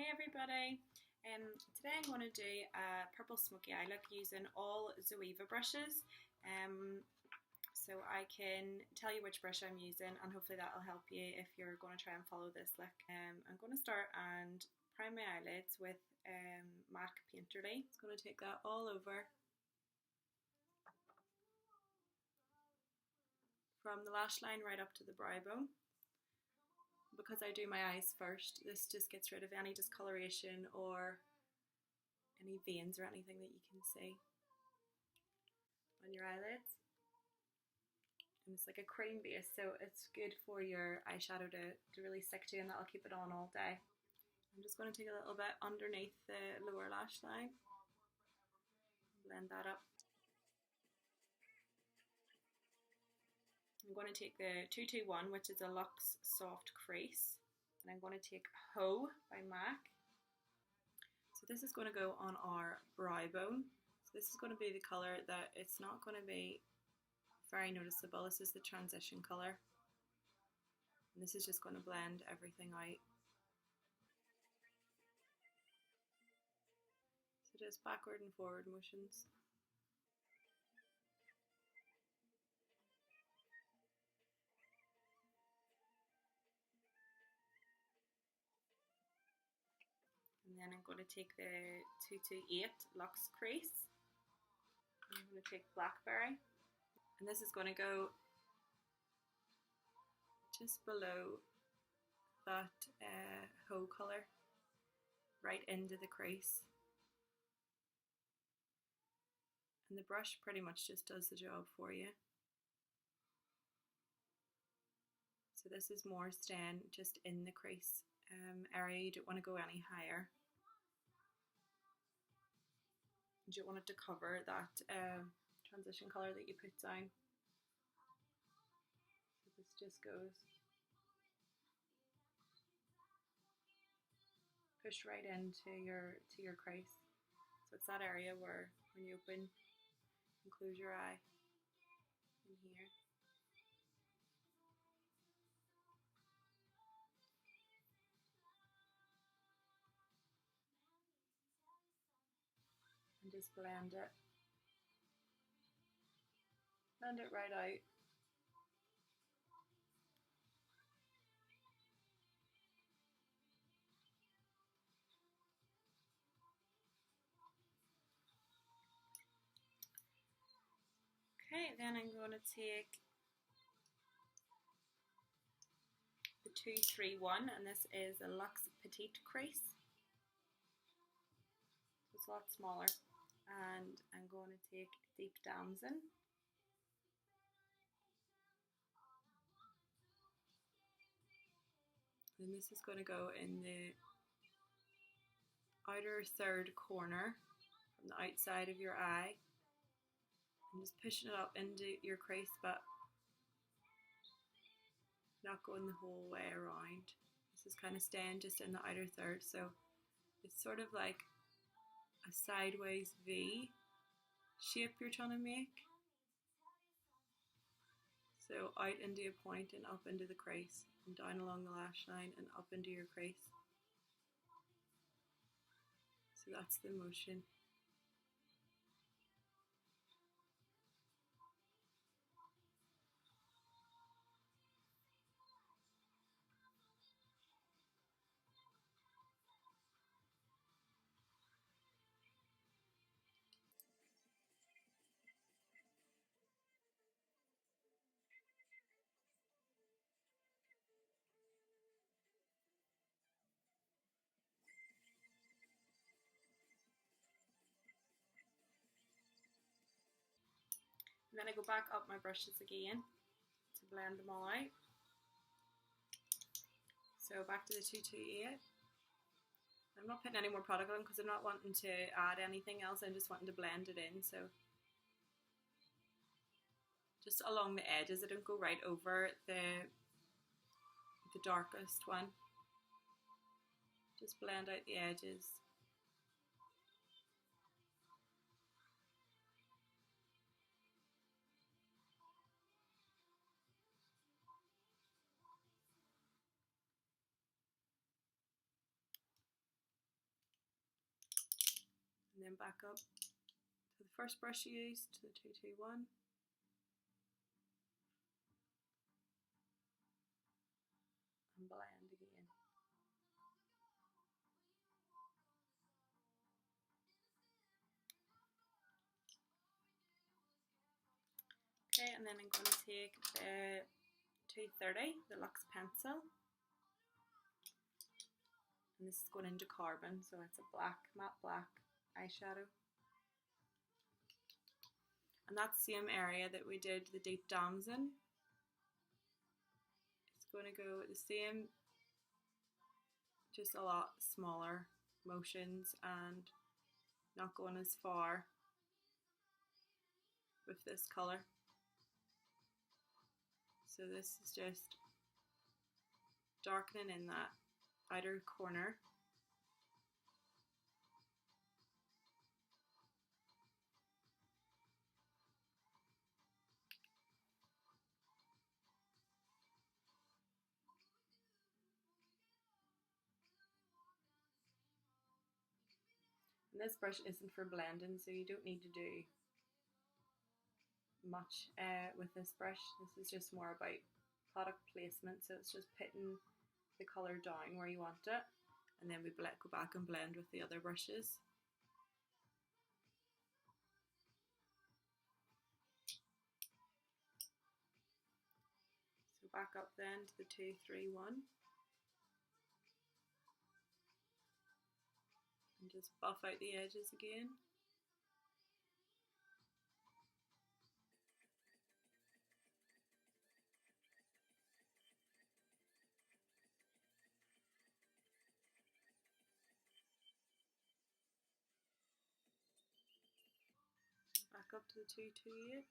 Hey everybody, today I'm going to do a purple smoky eye look using all Zoeva brushes, so I can tell you which brush I'm using and hopefully that will help you if you're going to try and follow this look. I'm going to start and prime my eyelids with MAC Painterly. It's going to take that all over from the lash line right up to the brow bone. Because I do my eyes first, this just gets rid of any discoloration or any veins or anything that you can see on your eyelids. And it's like a cream base, so it's good for your eyeshadow to really stick to, and that'll keep it on all day. I'm just going to take a little bit underneath the lower lash line, blend that up. I'm going to take the 221, which is a Luxe Soft Crease, and I'm going to take Haux by MAC. So this is going to go on our brow bone. So this is going to be the colour that it's not going to be very noticeable. This is the transition colour. And this is just going to blend everything out. So just backward and forward motions. And then I'm going to take the 228 Luxe Crease. I'm going to take Blackberry. And this is going to go just below that Haux colour, right into the crease. And the brush pretty much just does the job for you. So this is more staying just in the crease area. You don't want to go any higher. You don't want it to cover that transition colour that you put down. So this just goes push right into your crease. So it's that area where when you open and close your eye in here. And just blend it. Blend it right out. Okay, then I'm going to take the 231, and this is a Luxe Petite Crease. So it's a lot smaller. And I'm going to take Deep Damson. And this is going to go in the outer third corner from the outside of your eye. I'm just pushing it up into your crease, but not going the whole way around. This is kind of staying just in the outer third, so it's sort of like a sideways V shape you're trying to make. So out into a point and up into the crease, and down along the lash line and up into your crease. So that's the motion. And then I go back up my brushes again to blend them all out. So back to the 228. I'm not putting any more product on because I'm not wanting to add anything else. I'm just wanting to blend it in. So just along the edges, I don't go right over the darkest one. Just blend out the edges. then back up to the first brush you used, to the 221. And blend again. Okay, and then I'm going to take the 230, the Luxe pencil. And this is going into Carbon, so it's a black, matte black eyeshadow. And that same area that we did the deep Damson, it's going to go the same, just a lot smaller motions and not going as far with this colour. So this is just darkening in that outer corner. And this brush isn't for blending, so you don't need to do much with this brush. This is just more about product placement, so it's just putting the colour down where you want it, and then we go back and blend with the other brushes. So back up then to the 231. And just buff out the edges again. Back up to the 228.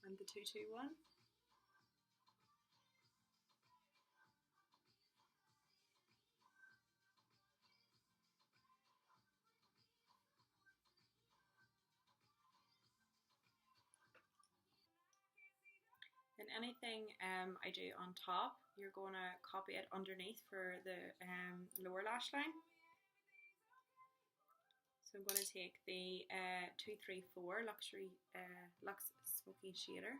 And the 221. And anything I do on top, you're going to copy it underneath for the lower lash line. So I'm going to take the 234 Luxe Smoky Shader.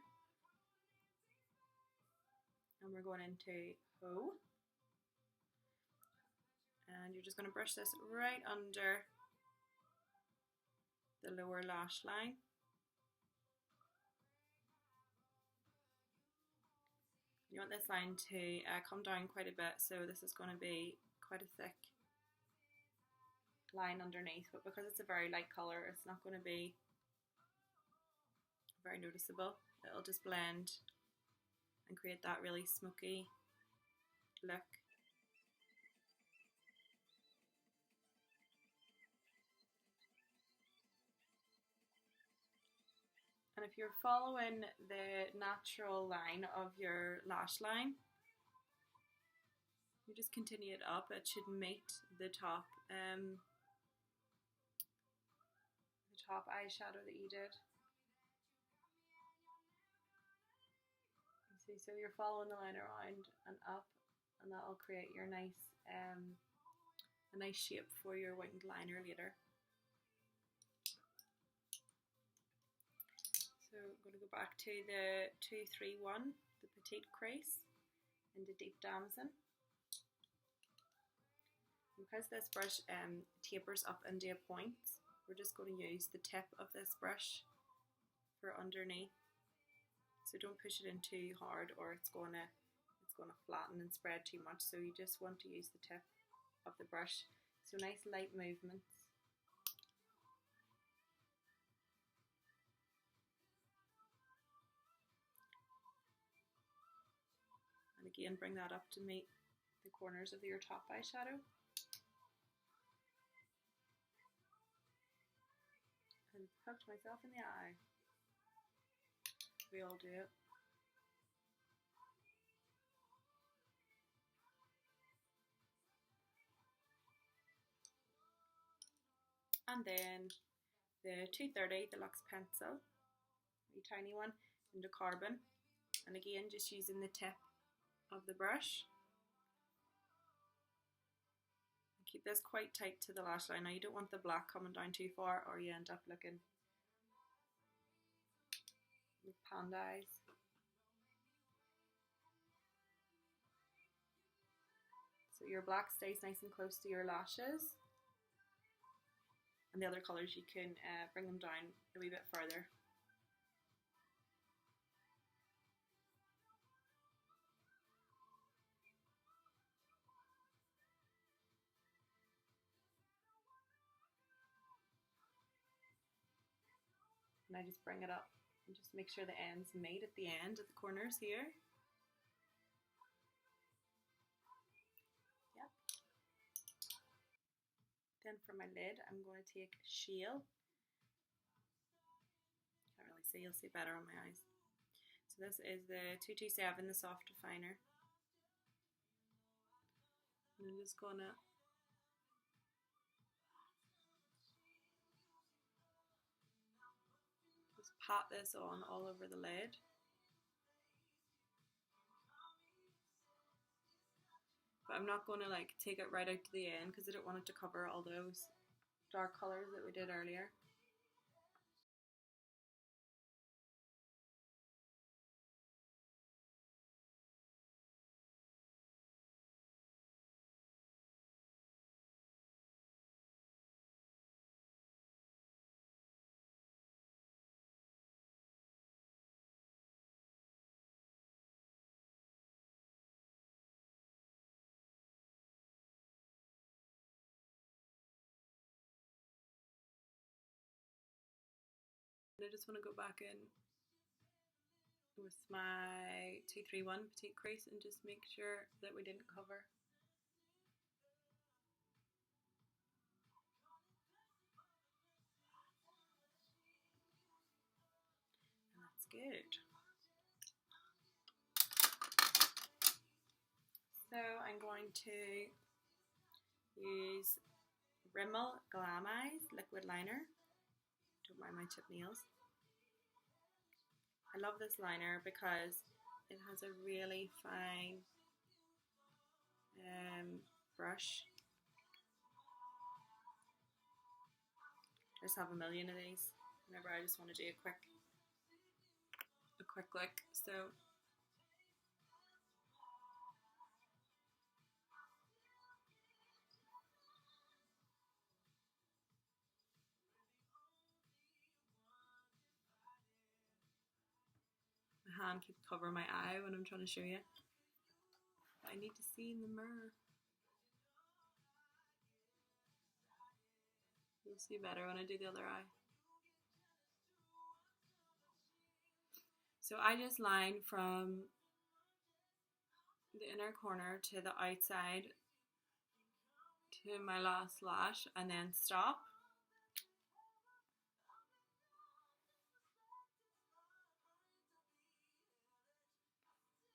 And we're going into Haux. And you're just going to brush this right under the lower lash line. You want this line to come down quite a bit, so this is going to be quite a thick line underneath, but because it's a very light colour, it's not going to be very noticeable. It'll just blend and create that really smoky look. And if you're following the natural line of your lash line, you just continue it up. It should meet the top eyeshadow that you did. See, so you're following the line around and up, and that'll create your nice a nice shape for your winged liner later. So I'm going to go back to the 231, the petite crease, and the deep Damson. Because this brush tapers up into a point, we're just going to use the tip of this brush for underneath. So don't push it in too hard, or it's going to flatten and spread too much. So you just want to use the tip of the brush. So nice light movements. And again, bring that up to meet the corners of your top eyeshadow. And poked myself in the eye. We all do it. And then the 230 Deluxe Pencil, a tiny one, into Carbon, and again just using the tip of the brush. Keep this quite tight to the lash line. Now you don't want the black coming down too far or you end up looking with panda eyes. So your black stays nice and close to your lashes, and the other colours you can bring them down a wee bit further. And I just bring it up and just make sure the ends meet at the end at the corners here. Yep. Then for my lid, I'm going to take Shale. Can't really see, you'll see better on my eyes. So this is the 227, the soft definer. And I'm just gonna pat this on all over the lid. But I'm not going to like take it right out to the end because I don't want it to cover all those dark colours that we did earlier. I just want to go back in with my 231 Petite Crease and just make sure that we didn't cover. And that's good. So I'm going to use Rimmel Glam Eyes liquid liner. Don't mind my chip nails. I love this liner because it has a really fine brush. I just have a million of these whenever I just want to do a quick look. So my hand keeps covering my eye when I'm trying to show you. But I need to see in the mirror. You'll see better when I do the other eye. So I just line from the inner corner to the outside to my last lash and then stop.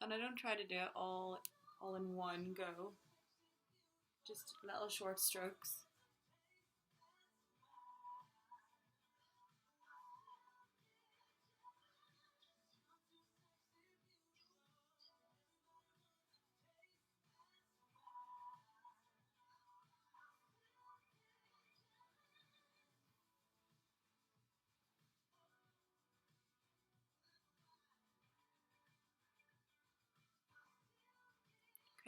And I don't try to do it all in one go, just little short strokes.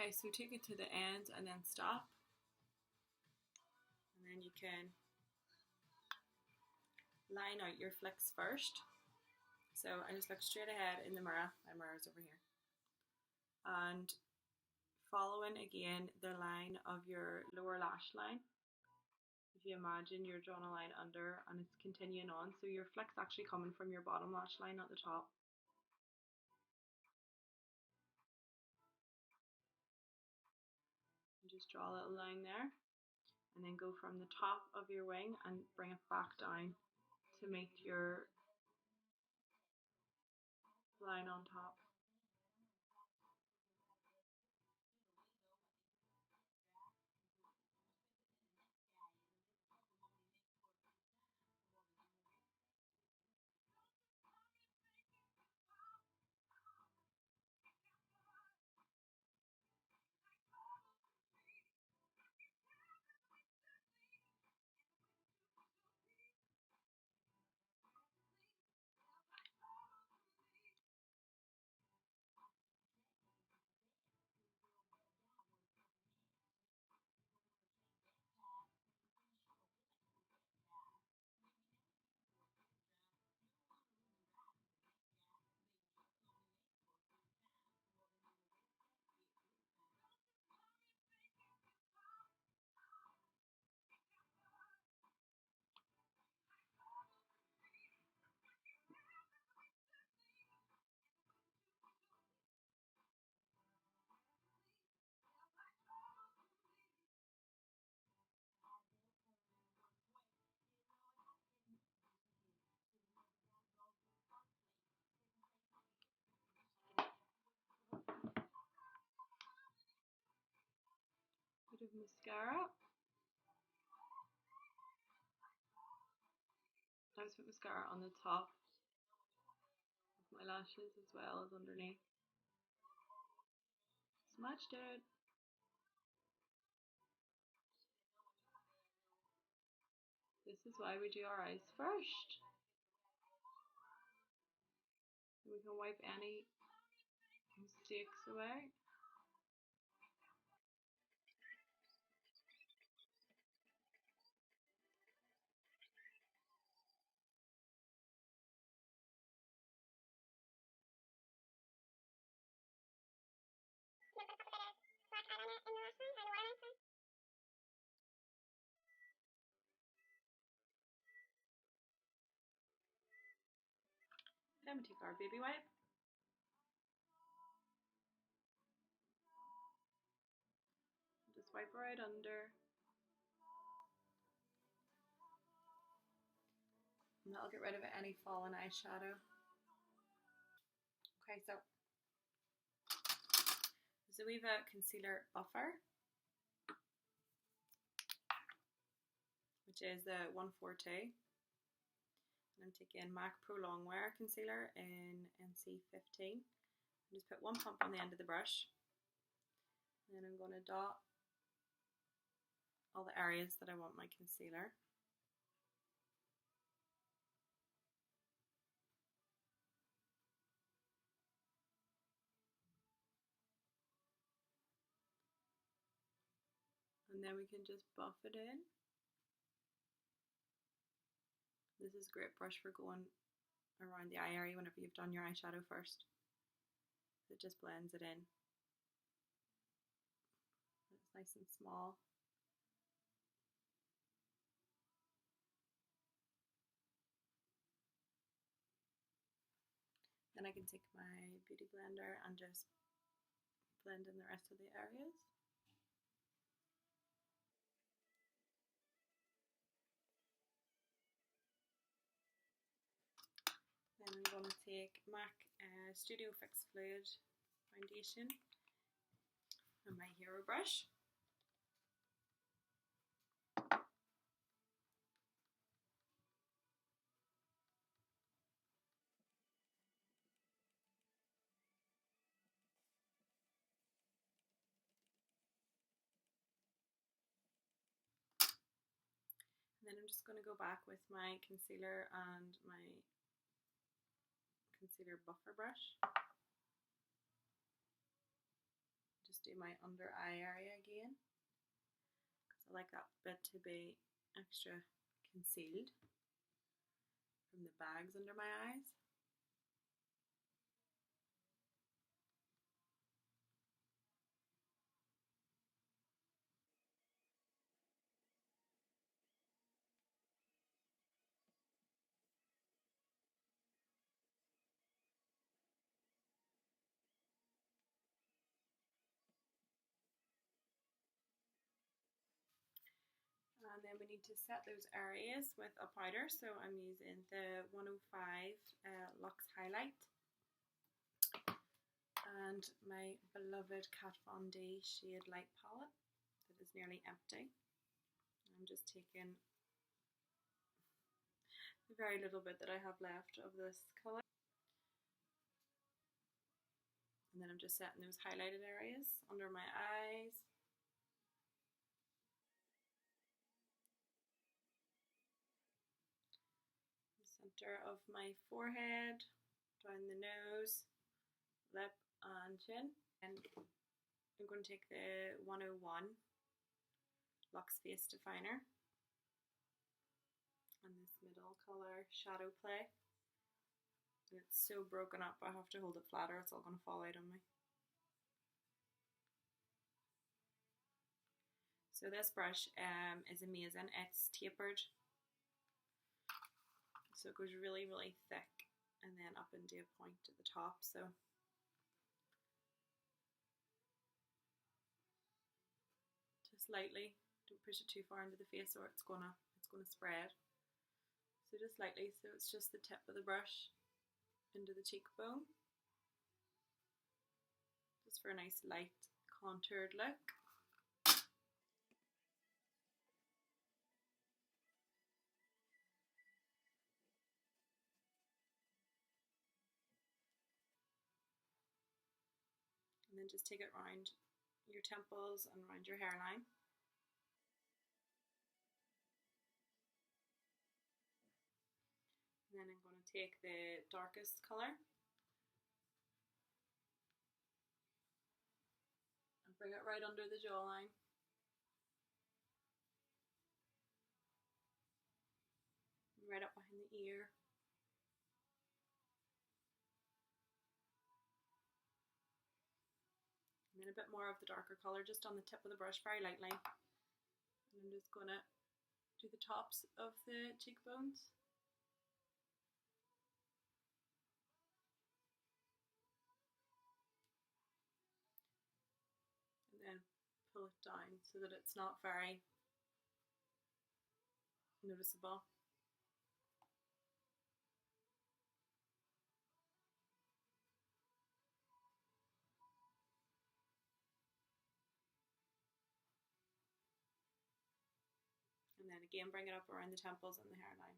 Okay, so take it to the end and then stop. And then you can line out your flicks first. So I just look straight ahead in the mirror. My mirror's over here. And following again the line of your lower lash line. If you imagine you're drawing a line under and it's continuing on, so your flick's actually coming from your bottom lash line at the top. Just draw a little line there and then go from the top of your wing and bring it back down to meet your line on top. Mascara. I always put mascara on the top of my lashes as well as underneath. Smashed it. This is why we do our eyes first. We can wipe any mistakes away. Then we take our baby wipe. Just wipe right under. And that'll get rid of any fallen eyeshadow. Okay, so Zoeva Concealer Buffer, which is the 142. And I'm taking MAC Prolongerwear Concealer in NC15. Just put one pump on the end of the brush. And then I'm going to dot all the areas that I want my concealer. And then we can just buff it in. This is a great brush for going around the eye area whenever you've done your eyeshadow first. It just blends it in. It's nice and small. Then I can take my beauty blender and just blend in the rest of the areas. Then I'm going to take MAC Studio Fix Fluid Foundation and my hero brush. And then I'm just going to go back with my concealer and my concealer buffer brush. Just do my under eye area again, because I like that bit to be extra concealed from the bags under my eyes. And then we need to set those areas with a powder. So I'm using the 105 Luxe Highlight and my beloved Kat Von D Shade Light palette that is nearly empty. I'm just taking the very little bit that I have left of this colour. And then I'm just setting those highlighted areas under my eyes. Center of my forehead, down the nose, lip and chin. And I'm going to take the 101 Luxe Face Definer and this middle colour Shadow Play. And it's so broken up I have to hold it flatter, it's all going to fall out on me. So this brush is amazing, it's tapered. So it goes really, really thick and then up into a point at the top. So just lightly, don't push it too far into the face or it's gonna spread. So just lightly, so it's just the tip of the brush into the cheekbone, just for a nice light contoured look. then just take it around your temples and around your hairline. And then I'm going to take the darkest colour and bring it right under the jawline. Right up behind the ear. And then a bit more of the darker colour just on the tip of the brush, very lightly. And I'm just going to do the tops of the cheekbones. And then pull it down so that it's not very noticeable. And then again bring it up around the temples and the hairline.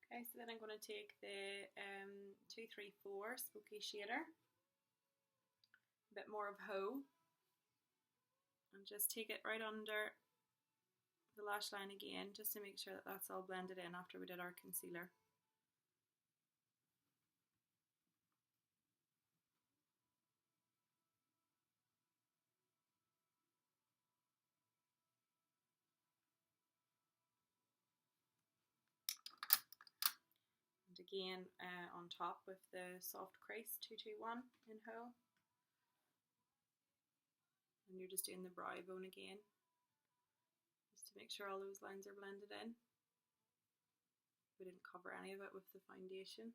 Okay, so then I'm going to take the 234 Smoky Shader, a bit more of Haux, and just take it right under the lash line again, just to make sure that that's all blended in after we did our concealer. And again on top with the soft crease 221 in Haux. And you're just doing the brow bone again, just to make sure all those lines are blended in. We didn't cover any of it with the foundation.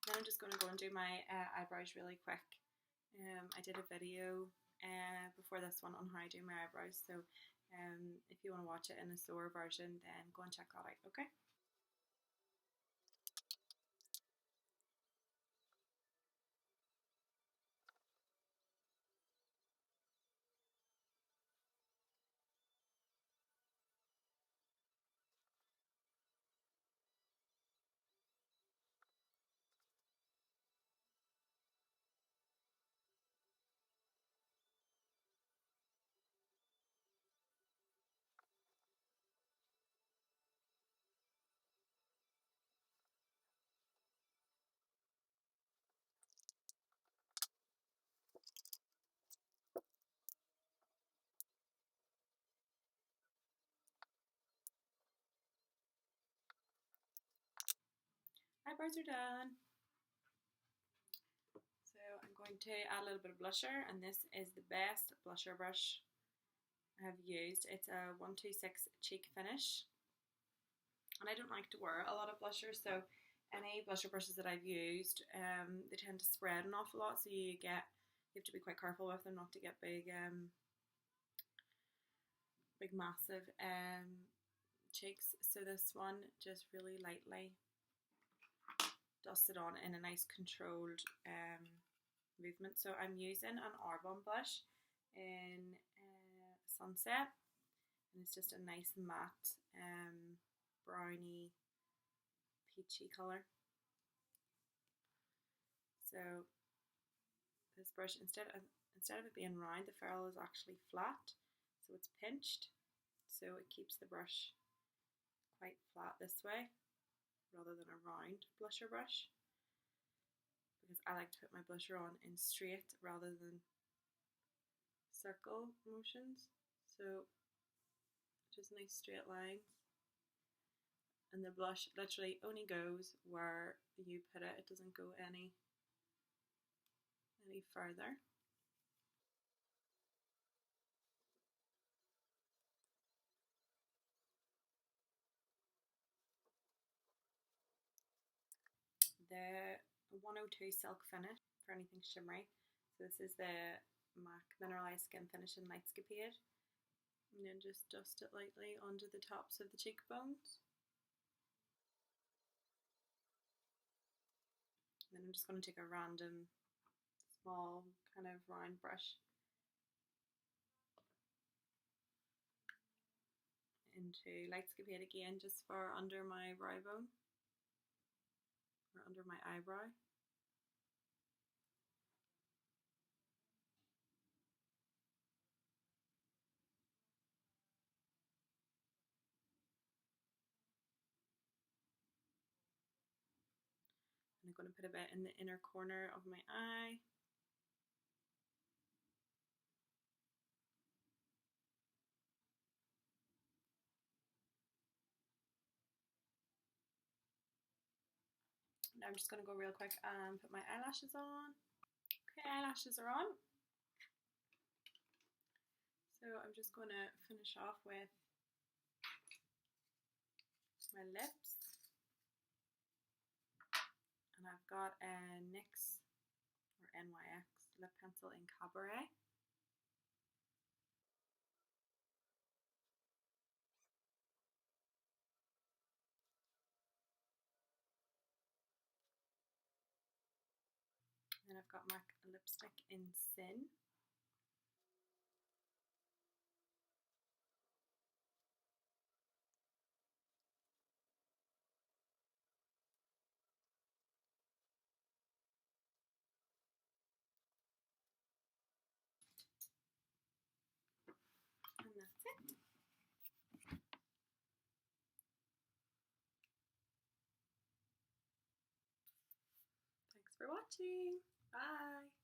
Then I'm just going to go and do my eyebrows really quick. I did a video before this one on how I do my eyebrows, so if you want to watch it in a slower version, then go and check that out, okay? Eyebrows are done. So I'm going to add a little bit of blusher, and this is the best blusher brush I have used. It's a 126 Cheek Finish, and I don't like to wear a lot of blusher, so any blusher brushes that I've used, they tend to spread an awful lot, so you have to be quite careful with them not to get big massive cheeks. So this one just really lightly dust it on in a nice controlled movement. So I'm using an Arbonne blush in Sunset, and it's just a nice matte browny peachy colour. So this brush, instead of it being round, the ferrule is actually flat, so it's pinched, so it keeps the brush quite flat this way rather than a round blusher brush, because I like to put my blusher on in straight rather than circle motions. So just nice straight lines, and the blush literally only goes where you put it. It doesn't go any further. The 102 Silk Finish for anything shimmery. So this is the MAC Mineralize Skin Finish in Lightscaped, and then just dust it lightly onto the tops of the cheekbones. And then I'm just going to take a random small kind of round brush into Lightscaped again, just for under my brow bone or under my eyebrow. And I'm going to put a bit in the inner corner of my eye. Now I'm just going to go real quick and put my eyelashes on. Okay, eyelashes are on. So I'm just going to finish off with my lips. And I've got a NYX or NYX lip pencil in Cabaret. Then I've got MAC lipstick in Sin. And that's it. Thanks for watching. Bye.